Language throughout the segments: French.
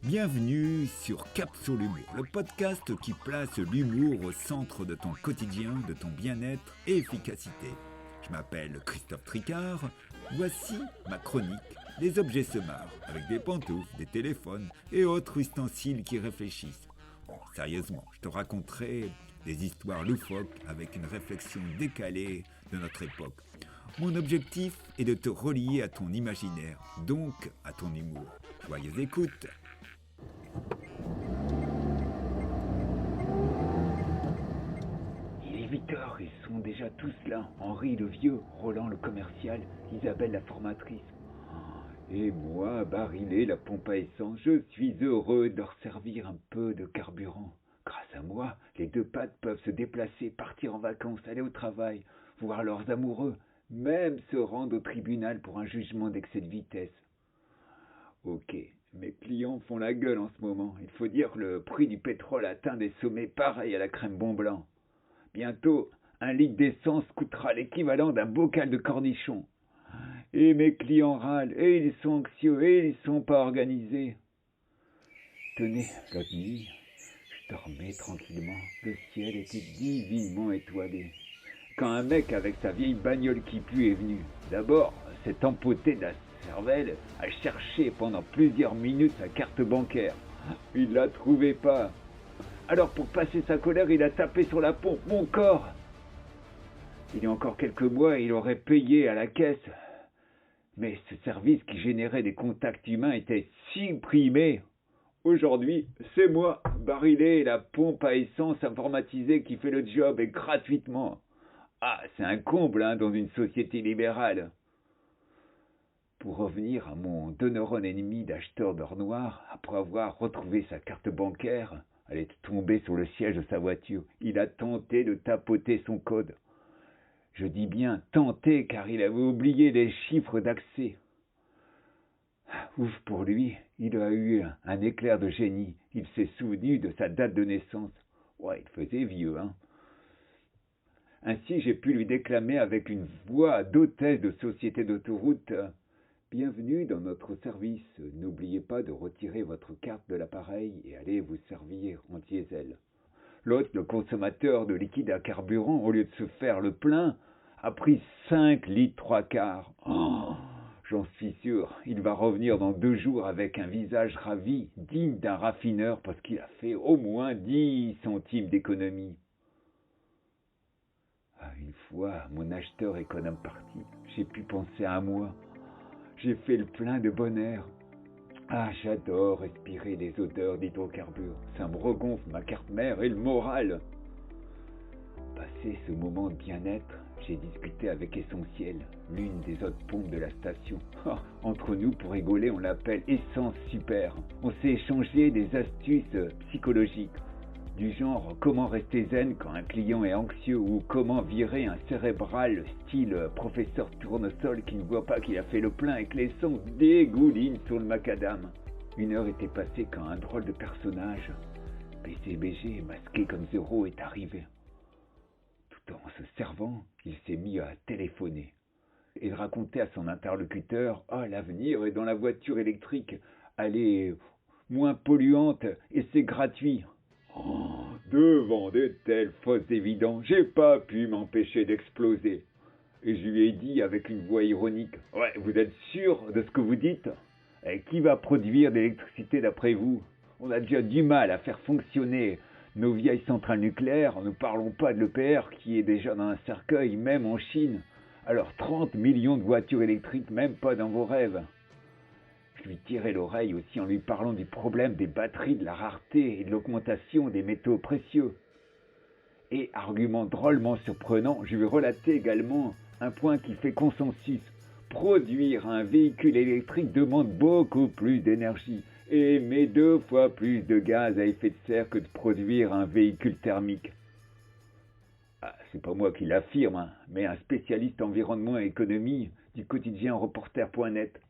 Bienvenue sur Cap sur l'humour, le podcast qui place l'humour au centre de ton quotidien, de ton bien-être et efficacité. Je m'appelle Christophe Tricard, voici ma chronique « Les objets se marrent » avec des pantoufles, des téléphones et autres ustensiles qui réfléchissent. Bon, sérieusement, je te raconterai des histoires loufoques avec une réflexion décalée de notre époque. Mon objectif est de te relier à ton imaginaire, donc à ton humour. Joyeuse écoute! Il est 8h, ils sont déjà tous là. Henri le vieux, Roland le commercial, Isabelle la formatrice. Et moi, Barilé, la pompe à essence, je suis heureux de leur servir un peu de carburant. Grâce à moi, les deux pattes peuvent se déplacer, partir en vacances, aller au travail, voir leurs amoureux, même se rendre au tribunal pour un jugement d'excès de vitesse. Ok, mes clients font la gueule en ce moment. Il faut dire que le prix du pétrole atteint des sommets pareils à la crème Mont-Blanc. Bientôt, un litre d'essence coûtera l'équivalent d'un bocal de cornichons. Et mes clients râlent, et ils sont anxieux, et ils sont pas organisés. Tenez, l'autre nuit, je dormais tranquillement. Le ciel était divinement étoilé. Quand un mec avec sa vieille bagnole qui pue est venu, d'abord, s'est empoté de la cervelle a cherché pendant plusieurs minutes sa carte bancaire. Il la trouvait pas. Alors pour passer sa colère, il a tapé sur la pompe. Mon corps! Il y a encore quelques mois, il aurait payé à la caisse. Mais ce service qui générait des contacts humains était supprimé. Aujourd'hui, c'est moi, Barilé, la pompe à essence informatisée qui fait le job et gratuitement. Ah, c'est un comble dans une société libérale. Pour revenir à mon deux neurones ennemi d'acheteur d'or noir, après avoir retrouvé sa carte bancaire, elle est tombée sur le siège de sa voiture. Il a tenté de tapoter son code. Je dis bien tenté car il avait oublié les chiffres d'accès. Ouf pour lui, il a eu un éclair de génie. Il s'est souvenu de sa date de naissance. Ouais, il faisait vieux, Ainsi, j'ai pu lui déclamer avec une voix d'hôtesse de société d'autoroute. Bienvenue dans notre service. N'oubliez pas de retirer votre carte de l'appareil et allez vous servir en diesel. L'autre, le consommateur de liquide à carburant, au lieu de se faire le plein, a pris 5 litres 3/4. Oh, j'en suis sûr, il va revenir dans 2 jours avec un visage ravi, digne d'un raffineur parce qu'il a fait au moins 10 centimes d'économie. Une fois, mon acheteur économe parti, j'ai pu penser à moi. J'ai fait le plein de bon air. J'adore respirer les odeurs d'hydrocarbures. Ça me regonfle ma carte mère et le moral. Passé ce moment de bien-être, j'ai discuté avec Essentiel, l'une des autres pompes de la station. Entre nous, pour rigoler, on l'appelle Essence Super. On s'est échangé des astuces psychologiques. Du genre comment rester zen quand un client est anxieux ou comment virer un cérébral style professeur tournesol qui ne voit pas qu'il a fait le plein et que l'essence dégouline sur le macadam. 1 heure était passée quand un drôle de personnage, PCBG masqué comme Zéro, est arrivé. Tout en se servant, il s'est mis à téléphoner. Il racontait à son interlocuteur « l'avenir est dans la voiture électrique, elle est moins polluante et c'est gratuit ». Devant de telles fausses évidences, j'ai pas pu m'empêcher d'exploser. Et je lui ai dit avec une voix ironique, « Ouais, vous êtes sûr de ce que vous dites ? Et qui va produire l'électricité d'après vous ? On a déjà du mal à faire fonctionner nos vieilles centrales nucléaires, ne parlons pas de l'EPR qui est déjà dans un cercueil, même en Chine. Alors 30 millions de voitures électriques, même pas dans vos rêves. » Je lui tirais l'oreille aussi en lui parlant du problème des batteries, de la rareté et de l'augmentation des métaux précieux. Et, argument drôlement surprenant, je lui relatais également un point qui fait consensus. Produire un véhicule électrique demande beaucoup plus d'énergie et émet 2 fois plus de gaz à effet de serre que de produire un véhicule thermique. C'est pas moi qui l'affirme, mais un spécialiste environnement et économie du quotidien Reporter.net.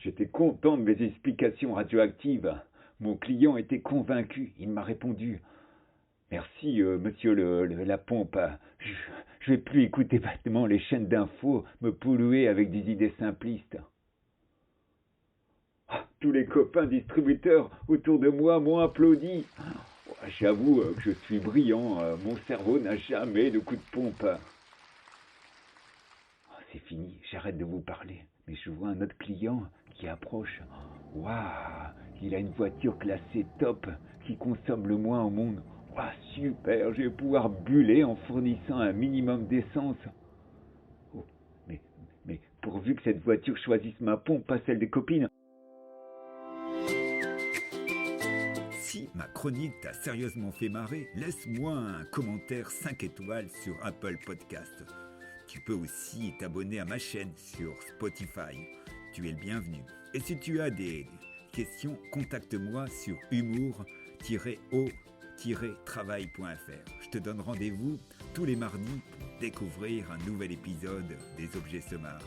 J'étais content de mes explications radioactives. Mon client était convaincu. Il m'a répondu « Merci, monsieur la pompe. Je vais plus écouter bêtement les chaînes d'infos me polluer avec des idées simplistes. Tous les copains distributeurs autour de moi m'ont applaudi. J'avoue que je suis brillant. Mon cerveau n'a jamais de coup de pompe. C'est fini, j'arrête de vous parler. Mais je vois un autre client qui approche. Waouh, il a une voiture classée top qui consomme le moins au monde. Waouh, super, je vais pouvoir buller en fournissant un minimum d'essence. Oh, mais pourvu que cette voiture choisisse ma pompe, pas celle des copines. Si ma chronique t'a sérieusement fait marrer, laisse-moi un commentaire 5 étoiles sur Apple Podcast. Tu peux aussi t'abonner à ma chaîne sur Spotify. Tu es le bienvenu. Et si tu as des questions, contacte-moi sur humour-o-travail.fr. Je te donne rendez-vous tous les mardis pour découvrir un nouvel épisode des Objets Sommaires.